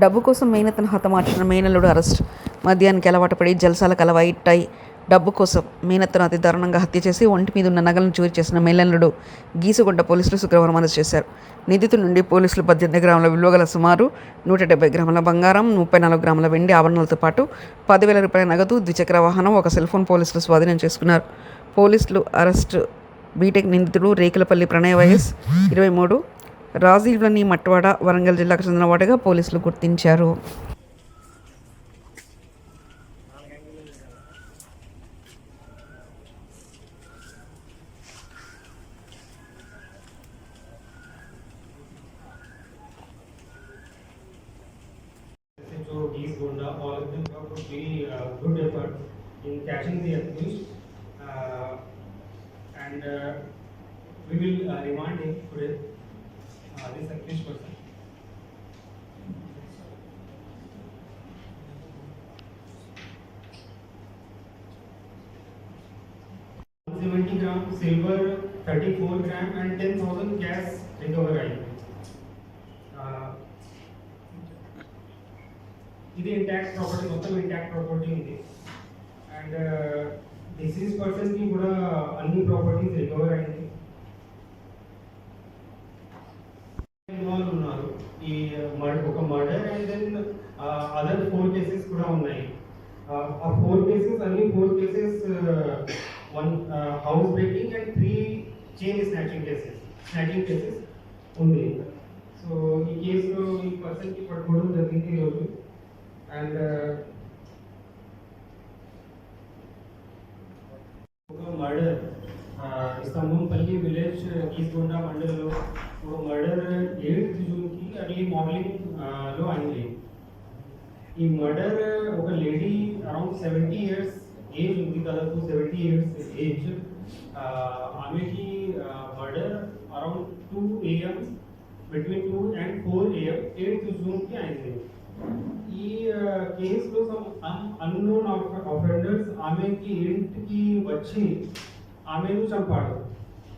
డబ్బు కోసం మేనతను హతమార్చిన మేనల్లుడు అరెస్ట్. మద్యానికి అలవాటు పడి జల్సాలకు అలవాటై డబ్బు కోసం మేనత్తను అతి దారుణంగా హత్య చేసి ఒంటి మీద ఉన్న నగలను చోరీ చేసిన మేనల్లుడు గీసుగుంట పోలీసులు శుక్రవారం అరెస్ట్ చేశారు. నిందితుడి నుండి పోలీసులు 18 గ్రాముల విలువ గల సుమారు 170 గ్రాముల బంగారం, 34 గ్రాముల వెండి ఆభరణాలతో పాటు 10,000 రూపాయల నగదు, ద్విచక్ర వాహనం, ఒక సెల్ ఫోన్ పోలీసులు స్వాధీనం చేసుకున్నారు. పోలీసులు అరెస్టు బీటెక్ నిందితుడు రేకులపల్లి ప్రణయ్ వయస్ 23, రాజీవ్లని మట్వాడ, వరంగల్ జిల్లాకు చెందినవాడుగా పోలీసులు గుర్తించారు. East Gonda, all of them have put really good effort in catching the accused, and we will remand him today. This accused person. 70 gram silver, 34 gram, and 10,000 cash recovery. ఇది intact property, మొత్తం intact property ఉంది. And disease పర్సన్కి కూడా అన్ని properties recover అయింది. Involve ఉన్నారు ఈ ఒక murder and then other 4 cases కూడా ఉన్నాయి. ఆ 4 కేసెస్ అన్ని 4 cases 1 house breaking and 3 chain snatching cases ఉంది. సో ఈ కేసులో ఈ పర్సన్కి పట్టుకోవడం జరిగింది ఈరోజు. అండ్ ఒక మర్డర్ స్తంభంపల్లి విలేజ్ ఈస్గొండ మండలంలో ఒక మర్డర్ 8th జూన్కి అర్లీ మార్నింగ్ లో అయింది. ఈ మర్డర్ ఒక లేడీ అరౌండ్ 70 years ఏజ్ ఉంది, దాదాపు 70 years ఏజ్. ఆమెకి murder around 2 AM, between 2 and 4 AM 8th జూన్కి అయింది. ఈ కేసులో సమ్ అన్నోన్ అఫెండర్స్ ఆమెకి ఇంటికి వచ్చి ఆమెను చంపాడు.